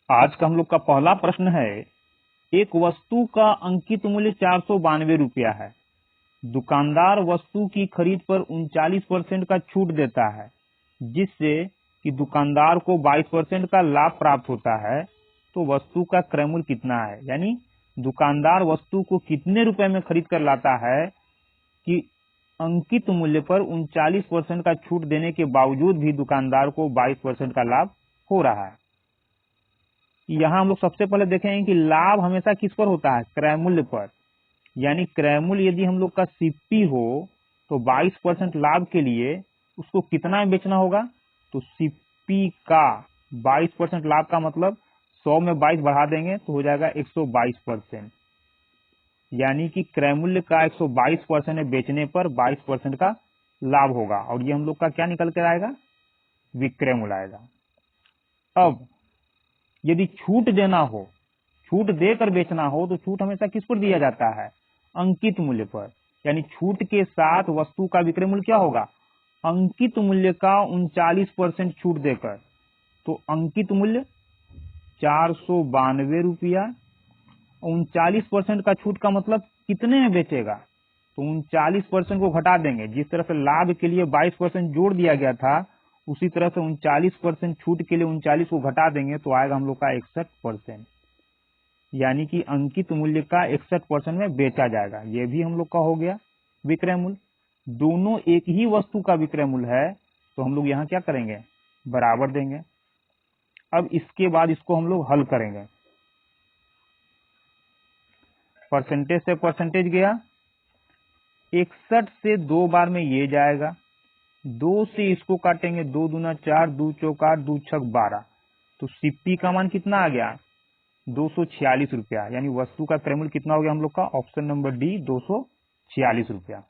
आज का हम लोग का पहला प्रश्न है, एक वस्तु का अंकित मूल्य 492 रुपया है। दुकानदार वस्तु की खरीद पर 39% का छूट देता है, जिससे कि दुकानदार को 22% का लाभ प्राप्त होता है। तो वस्तु का क्रय मूल्य कितना है? यानी दुकानदार वस्तु को कितने रुपए में खरीद कर लाता है कि अंकित मूल्य पर 39% का छूट देने के बावजूद भी दुकानदार को 22% का लाभ हो रहा है। यहाँ हम लोग सबसे पहले देखेंगे कि लाभ हमेशा किस पर होता है? क्रय मूल्य पर। यानी क्रय मूल्य यदि हम लोग का सीपी हो तो 22% लाभ के लिए उसको कितना में बेचना होगा? तो सीपी का 22% लाभ का मतलब 100 में 22 बढ़ा देंगे तो हो जाएगा 122%। यानी कि क्रय मूल्य का 122% में बेचने पर 22% का लाभ होगा, और ये हम लोग का क्या निकल कर आएगा? विक्रय मूल्य आएगा। अब यदि छूट देना हो, छूट देकर बेचना हो, तो छूट हमेशा किस पर दिया जाता है? अंकित मूल्य पर। यानी छूट के साथ वस्तु का विक्रय मूल्य क्या होगा? अंकित मूल्य का 39% छूट देकर। तो अंकित मूल्य 492 रुपया, 39% का छूट का मतलब कितने में बेचेगा? तो 39% को घटा देंगे। जिस तरह से लाभ के लिए 22% जोड़ दिया गया था, उसी तरह से 39% छूट के लिए 39 को घटा देंगे तो आएगा हम लोग का 61%। यानी कि अंकित मूल्य का 61% में बेचा जाएगा। ये भी हम लोग का हो गया विक्रय मूल्य। दोनों एक ही वस्तु का विक्रय मूल्य है, तो हम लोग यहाँ क्या करेंगे? बराबर देंगे। अब इसके बाद इसको हम लोग हल करेंगे। परसेंटेज से परसेंटेज गया, 61 से 2 बार में ये जाएगा, 2 से इसको काटेंगे, 2 दूना 4, 2 चौक 8, 2 छक 12। तो सीपी का मान कितना आ गया? 246 रुपया। यानी वस्तु का क्रय मूल्य कितना हो गया हम लोग का? ऑप्शन नंबर डी, 246 रुपया।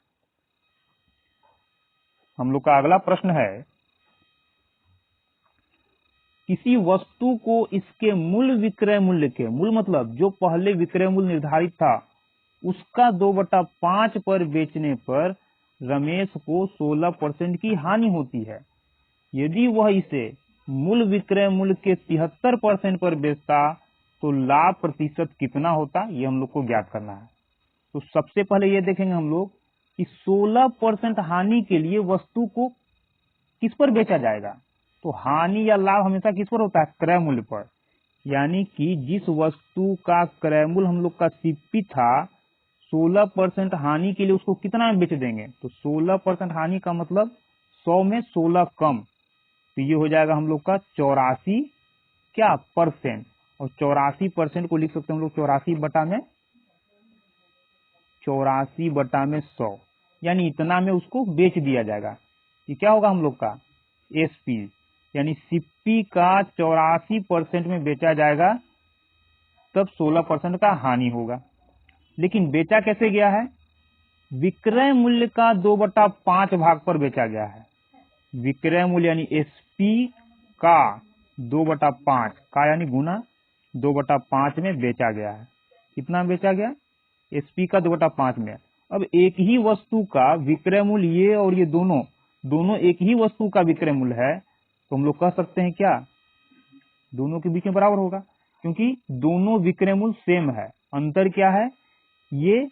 हम लोग का अगला प्रश्न है, किसी वस्तु को इसके मूल विक्रय मूल्य के, मूल मतलब जो पहले विक्रय मूल्य निर्धारित था, उसका 2/5 पर बेचने पर रमेश को 16% की हानि होती है। यदि वह इसे मूल विक्रय मूल्य के 73% पर बेचता तो लाभ प्रतिशत कितना होता? ये हम लोग को ज्ञात करना है। तो सबसे पहले ये देखेंगे हम लोग कि 16% हानि के लिए वस्तु को किस पर बेचा जाएगा? तो हानि या लाभ हमेशा किस पर होता है? क्रय मूल्य पर। यानी कि जिस वस्तु का क्रय मूल्य हम लोग का सीपी था, 16% हानि के लिए उसको कितना में बेच देंगे? तो 16% हानि का मतलब 100 में 16 कम, तो ये हो जाएगा हम लोग का 84 क्या परसेंट। और 84% को लिख सकते हैं हम लोग 84/100, यानी इतना में उसको बेच दिया जाएगा। ये क्या होगा हम लोग का? एसपी। यानी सीपी का 84% में बेचा जाएगा, तब 16% का हानि होगा। लेकिन बेचा कैसे गया है? विक्रय मूल्य का 2/5 भाग पर बेचा गया है। विक्रय मूल्य यानी एसपी का 2/5 का यानी गुना 2/5 में बेचा गया है। कितना बेचा गया? एसपी का 2/5 में। अब एक ही वस्तु का विक्रय मूल्य, ये और ये दोनों एक ही वस्तु का विक्रय मूल्य है, तो हम लोग कह सकते हैं क्या? दोनों के बीच में बराबर होगा, क्योंकि दोनों विक्रय मूल्य सेम है। अंतर क्या है? ये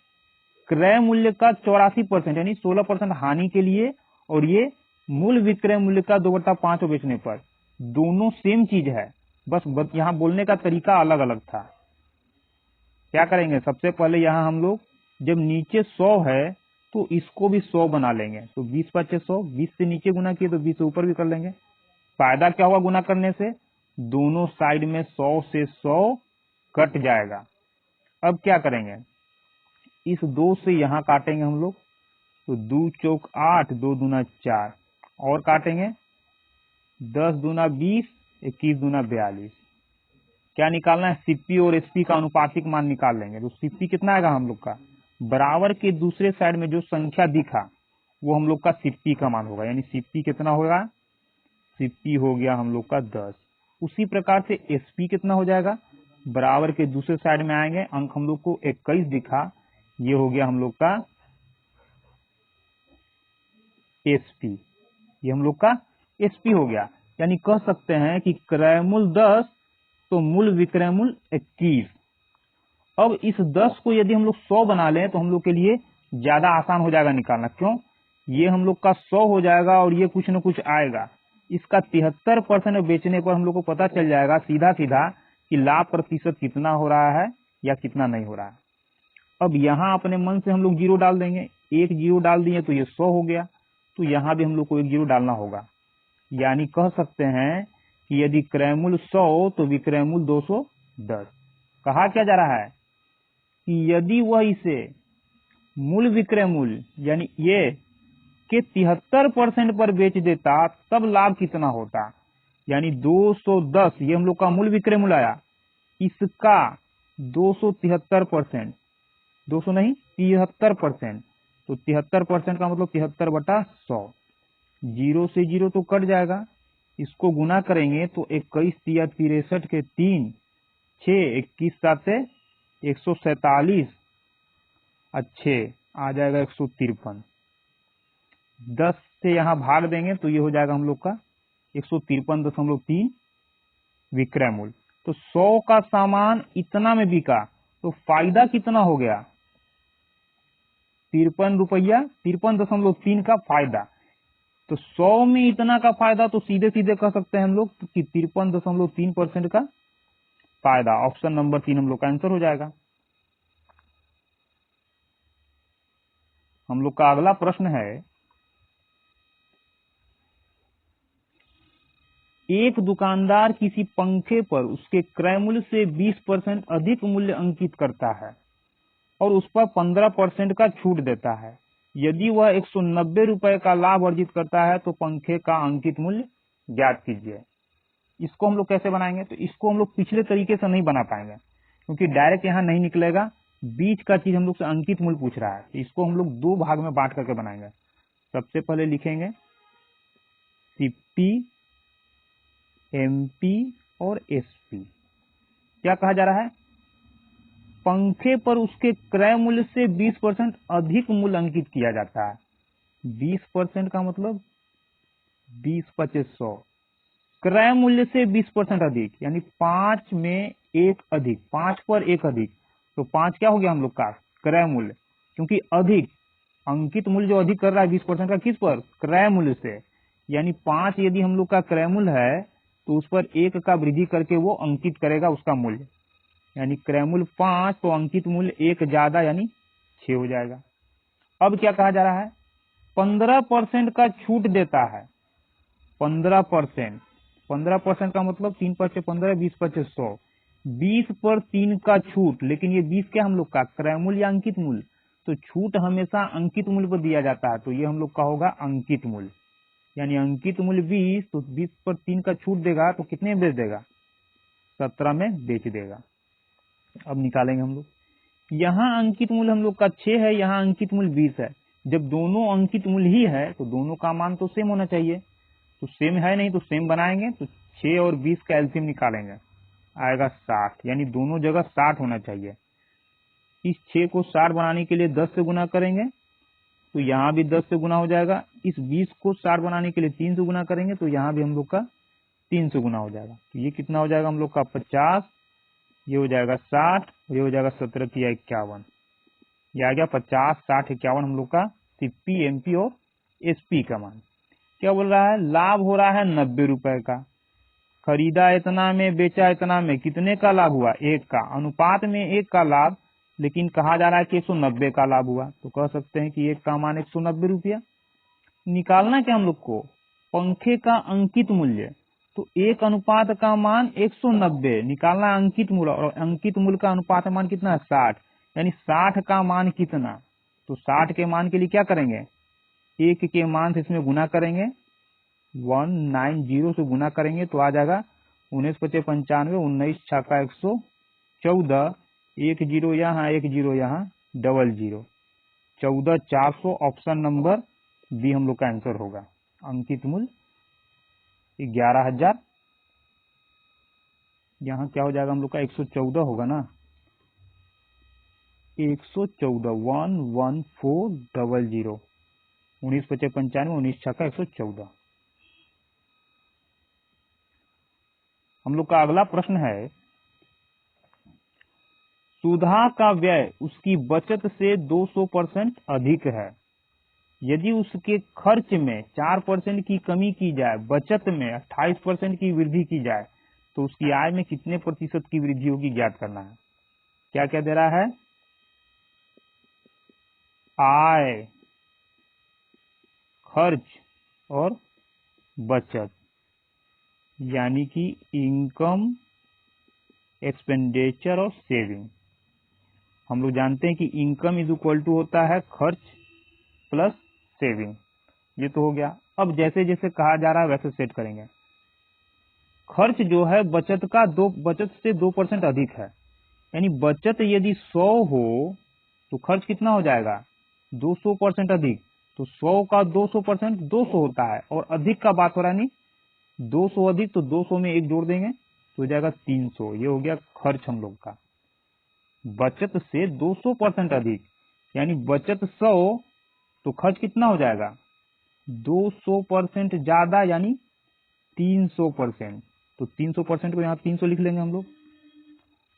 क्रय मूल्य का 84% यानी 16% हानि के लिए, और ये मूल विक्रय मूल्य का 2/5 बेचने पर। दोनों सेम चीज है, बस यहाँ बोलने का तरीका अलग अलग था। क्या करेंगे? सबसे पहले यहाँ हम लोग जब नीचे 100 है तो इसको भी 100 बना लेंगे। तो 20/5 100, 20 से नीचे गुना किए तो 20 से ऊपर भी कर लेंगे। फायदा क्या होगा गुना करने से? दोनों साइड में 100 से 100 कट जाएगा। अब क्या करेंगे? इस 2 से यहाँ काटेंगे हम लोग, तो 2 चौक 8, 2 दूना 4, और काटेंगे 10 दूना 20, 21 दूना 42। क्या निकालना है? सीपी और एसपी का अनुपातिक मान निकाल लेंगे। तो सीपी कितना आएगा हम लोग का? बराबर के दूसरे साइड में जो संख्या दिखा वो हम लोग का सीपी का मान होगा। यानी सीपी कितना होगा? सीपी हो गया हम लोग का 10। उसी प्रकार से एसपी कितना हो जाएगा? बराबर के दूसरे साइड में आएंगे, अंक हम लोग को 21 दिखा, ये हो गया हम लोग का एसपी। ये हम लोग का एसपी हो गया। यानी कह सकते हैं कि क्रय मूल्य 10 तो मूल विक्रय मूल्य 21। अब इस 10 को यदि हम लोग 100 बना लें तो हम लोग के लिए ज्यादा आसान हो जाएगा निकालना। क्यों? ये हम लोग का 100 हो जाएगा और ये कुछ न कुछ आएगा। इसका 73% बेचने पर हम लोग को पता चल जाएगा सीधा सीधा कि लाभ प्रतिशत कितना हो रहा है या कितना नहीं हो रहा है। अब यहाँ अपने मन से हम लोग जीरो डाल देंगे, एक जीरो डाल दिए तो ये 100 हो गया, तो यहाँ भी हम लोग को एक जीरो डालना होगा। यानी कह सकते हैं कि यदि क्रय मूल्य 100 तो विक्रय मूल्य 210। कहा क्या जा रहा है कि यदि वह इसे मूल विक्रय मूल्य यानी ये के 73% पर बेच देता तब लाभ कितना होता। यानी 210 ये हम लोग का मूल विक्रय मूल्य आया, इसका 273%, 200 नहीं 73%, तो 73% का मतलब 73/100। जीरो से जीरो तो कट जाएगा, इसको गुना करेंगे तो 21 तिया 63 के 3, 6 21 7 147 अच्छे आ जाएगा 153। 10 से यहाँ भाग देंगे तो ये हो जाएगा हम लोग का 153.3 विक्रय मूल्य। तो 100 का सामान इतना में बिका तो फायदा कितना हो गया? 53 रुपया 53.3 का फायदा। तो 100 में इतना का फायदा तो सीधे सीधे कह सकते हैं हम लोग कि 53.3% का फायदा। ऑप्शन नंबर 3 हम लोग का आंसर हो जाएगा। हम लोग का अगला प्रश्न है, एक दुकानदार किसी पंखे पर उसके क्रय मूल्य से 20% अधिक मूल्य अंकित करता है और उस पर 15% का छूट देता है। यदि वह 190 रुपए का लाभ अर्जित करता है तो पंखे का अंकित मूल्य ज्ञात कीजिए। इसको हम लोग कैसे बनाएंगे? तो इसको हम लोग पिछले तरीके से नहीं बना पाएंगे क्योंकि डायरेक्ट यहाँ नहीं निकलेगा, बीच का चीज हम लोग से अंकित मूल्य पूछ रहा है। तो इसको हम लोग दो भाग में बांट करके बनाएंगे। सबसे पहले लिखेंगे सीपी, एमपी और एसपी। क्या कहा जा रहा है? पंखे पर उसके क्रय मूल्य से 20% अधिक मूल्य अंकित किया जाता है। 20% का मतलब 20/2500, क्रय मूल्य से 20% अधिक यानी 5 में 1 अधिक, 5 पर 1 अधिक, तो 5 क्या हो गया हम लोग का क्रय मूल्य। क्योंकि अधिक अंकित मूल्य जो अधिक कर रहा है 20% का किस पर? क्रय मूल्य से। यानी 5 यदि हम लोग का क्रय मूल्य है तो उस पर 1 का वृद्धि करके वो अंकित करेगा उसका मूल्य। यानी क्रय मूल्य 5 तो अंकित मूल्य 1 ज्यादा यानी 6 हो जाएगा। अब क्या कहा जा रहा है? 15% का छूट देता है। 15%, 15% का मतलब 3×5 = 15, 20/100, 20 पर 3 का छूट। लेकिन ये 20 क्या हम लोग का क्रय मूल्य या अंकित मूल्य? तो छूट हमेशा अंकित मूल्य पर दिया जाता है, तो ये हम लोग का होगा अंकित मूल्य। यानी अंकित मूल्य 20, तो 20 पर 3 का छूट देगा तो कितने में बेच देगा? 17 में बेच देगा। अब निकालेंगे हम लोग। यहाँ अंकित मूल्य हम लोग का 6 है, यहाँ अंकित मूल्य 20 है। जब दोनों अंकित मूल्य ही है तो दोनों का मान तो सेम होना चाहिए। तो सेम है नहीं तो सेम बनाएंगे, तो 6 और 20 का एलसीएम निकालेंगे, आएगा 60। यानी दोनों जगह 60 होना चाहिए। इस 6 को 60 बनाने के लिए 10 से गुना करेंगे तो यहाँ भी 10 से गुना हो जाएगा। इस 20 को 60 बनाने के लिए 3 से गुना करेंगे तो यहाँ भी हम लोग का 3 से गुना हो जाएगा। तो ये कितना हो जाएगा हम लोग का 50, ये हो जाएगा 60, ये हो जाएगा 17 या 51। ये आ गया 50, 60, 51 हम लोग का सीपी, एमपी और एसपी का मान। क्या बोल रहा है? लाभ हो रहा है 90 रुपए का, खरीदा इतना में बेचा इतना में, कितने का लाभ हुआ? 1 का। अनुपात में 1 का लाभ, लेकिन कहा जा रहा है कि 190 का लाभ हुआ, तो कह सकते हैं कि 1 का मान 190 रुपया। निकालना क्या हम लोग को? पंखे का अंकित मूल्य। तो 1 अनुपात का मान 190 निकालना है अंकित मूल्य, और अंकित मूल्य का अनुपात मान कितना है? 60। यानी 60 का मान कितना? तो 60 के मान के लिए क्या करेंगे? 1 के मान से इसमें गुना करेंगे, 190 से गुना करेंगे तो आ जाएगा 19×5 = 95, 19×6 = 114, 1 जीरो यहाँ, 1 जीरो यहाँ, 00, 14,400। ऑप्शन नंबर बी हम लोग का आंसर होगा। अंकित मूल्य 11,000, यहाँ क्या हो जाएगा हम लोग का? 114 होगा ना, 114, 11400, 19×5 = 95, 19×6 = 114। हम लोग का अगला प्रश्न है, सुधा का व्यय उसकी बचत से 200% अधिक है। यदि उसके खर्च में 4% की कमी की जाए, बचत में 28% की वृद्धि की जाए, तो उसकी आय में कितने प्रतिशत की वृद्धि होगी, ज्ञात करना है। क्या क्या दे रहा है? आय, खर्च और बचत, यानी कि इनकम, एक्सपेंडिचर और सेविंग। हम लोग जानते हैं कि इनकम इज इक्वल टू होता है खर्च प्लस सेविंग। ये तो हो गया। अब जैसे जैसे कहा जा रहा है वैसे सेट करेंगे। खर्च जो है बचत से 2% अधिक है, यानी बचत यदि 100 हो तो खर्च कितना हो जाएगा, 200% अधिक। तो 100 का 200% 200 होता है, और अधिक का बात हो रहा है, नहीं 200 अधिक, तो 200 में एक जोड़ देंगे तो हो जाएगा 300। ये हो गया खर्च हम लोग का। बचत से 200% अधिक, यानी बचत 100 तो खर्च कितना हो जाएगा, 200% ज्यादा, यानी 300%। तो 300% को यहाँ 300 लिख लेंगे हम लोग।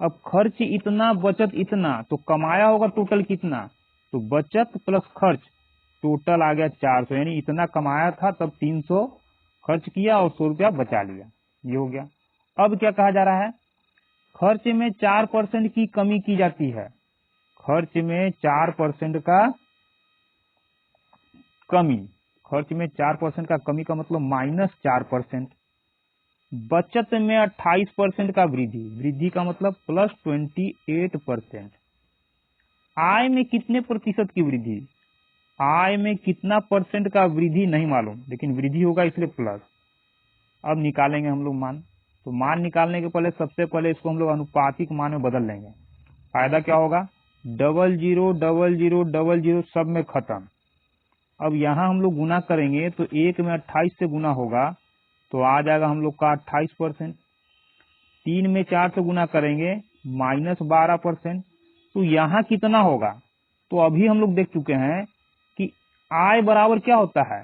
अब खर्च इतना, बचत इतना, तो कमाया होगा टोटल कितना, तो बचत प्लस खर्च टोटल आ गया 400, यानी इतना कमाया था तब 300 खर्च किया और 100 रुपया बचा लिया। ये हो गया। अब क्या कहा जा रहा है, खर्च में 4% की कमी की जाती है। खर्च में 4% का कमी, खर्च में 4% का कमी का मतलब -4%। बचत में 28% का वृद्धि, वृद्धि का मतलब +28%। आय में कितने प्रतिशत की वृद्धि, आय में कितना परसेंट का वृद्धि नहीं मालूम, लेकिन वृद्धि होगा इसलिए प्लस। अब निकालेंगे हम लोग मान। तो मान निकालने के पहले सबसे पहले इसको हम लोग अनुपातिक मान में बदल लेंगे। फायदा क्या होगा, 00 00 00 सब में खत्म। अब यहाँ हम लोग गुना करेंगे तो 1 में 28 से गुना होगा तो आ जाएगा हम लोग का 28%। 3 में 4 से गुना करेंगे -12%। तो यहाँ कितना होगा, तो अभी हम लोग देख चुके हैं कि आय बराबर क्या होता है,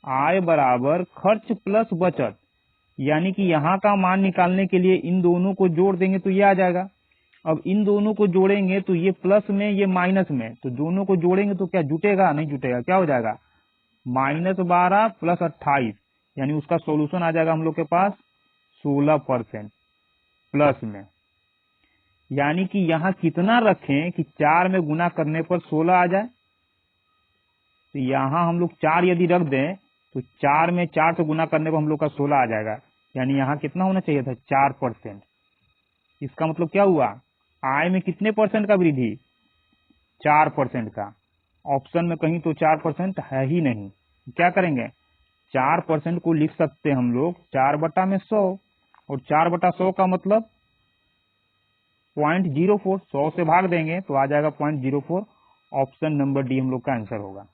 आय बराबर खर्च प्लस बचत, यानी कि यहाँ का मान निकालने के लिए इन दोनों को जोड़ देंगे तो ये आ जाएगा। अब इन दोनों को जोड़ेंगे तो ये प्लस में ये माइनस में, तो दोनों को जोड़ेंगे तो क्या जुटेगा, नहीं जुटेगा, क्या हो जाएगा, -12 + 28, यानी उसका सॉल्यूशन आ जाएगा हम लोग के पास 16% प्लस में। यानी कि यहाँ कितना रखें कि 4 में गुना करने पर 16 आ जाए। तो यहाँ हम लोग 4 यदि रख दें तो 4 में 4 से गुना करने पर हम लोग का 16 आ जाएगा, यानी यहाँ कितना होना चाहिए था, 4%। इसका मतलब क्या हुआ, आय में कितने परसेंट का वृद्धि, 4% का। ऑप्शन में कहीं तो 4% है ही नहीं, क्या करेंगे, 4% को लिख सकते हैं हम लोग 4/100, और 4/100 का मतलब 0.04, 100 से भाग देंगे तो आ जाएगा 0.04। ऑप्शन नंबर डी हम लोग का आंसर होगा।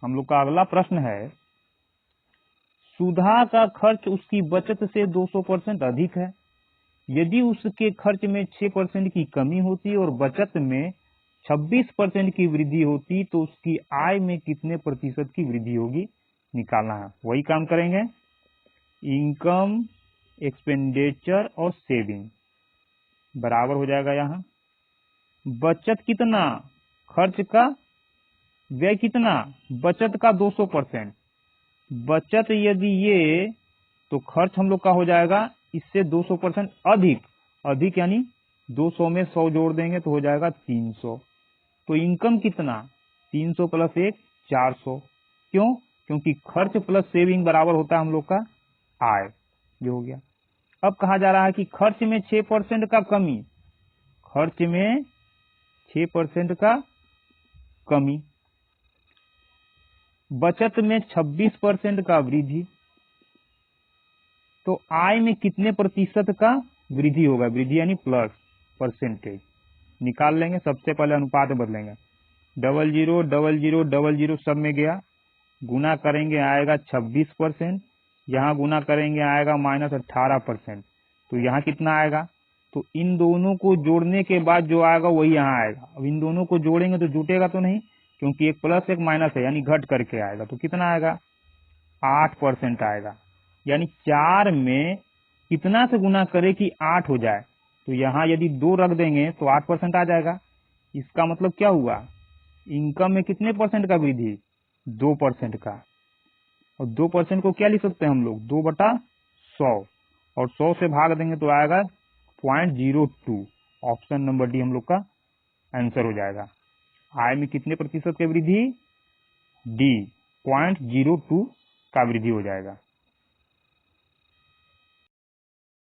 हम लोग का अगला प्रश्न है, सुधा का खर्च उसकी बचत से 200% अधिक है। यदि उसके खर्च में 6% की कमी होती और बचत में 26% की वृद्धि होती तो उसकी आय में कितने प्रतिशत की वृद्धि होगी, निकालना है। वही काम करेंगे, इनकम, एक्सपेंडिचर और सेविंग बराबर हो जाएगा। यहाँ बचत कितना, खर्च का, व्यय कितना, बचत का 200%। बचत यदि ये, तो खर्च हम लोग का हो जाएगा इससे 200% अधिक, अधिक यानी 200 में 100 जोड़ देंगे तो हो जाएगा 300। तो इनकम कितना, 300 + 1 400। क्यों, क्योंकि खर्च प्लस सेविंग बराबर होता है हम लोग का आय। ये हो गया। अब कहा जा रहा है कि खर्च में 6% का कमी, खर्च में 6% का कमी, बचत में 26% का वृद्धि, तो आय में कितने प्रतिशत का वृद्धि होगा, वृद्धि यानी प्लस परसेंटेज निकाल लेंगे। सबसे पहले अनुपात बदलेंगे, 00 00 00 सब में गया, गुना करेंगे आएगा 26%, यहाँ गुना करेंगे आएगा -18%। तो यहाँ कितना आएगा, तो इन दोनों को जोड़ने के बाद जो आएगा वही यहाँ आएगा। अब इन दोनों को जोड़ेंगे तो जुटेगा तो नहीं, क्योंकि एक प्लस एक माइनस है, यानी घट करके आएगा। तो कितना आएगा, 8% आएगा। यानी 4 में कितना से गुना करे कि 8 हो जाए। तो यहाँ यदि 2 रख देंगे तो 8% आ जाएगा। इसका मतलब क्या हुआ, इनकम में कितने परसेंट का वृद्धि, 2% का। और 2% को क्या लिख सकते हैं हम लोग, 2/100, और 100 से भाग देंगे तो आएगा 0.02। ऑप्शन नंबर डी हम लोग का आंसर हो जाएगा। आय में कितने प्रतिशत की वृद्धि, डी 0.02 का वृद्धि हो जाएगा।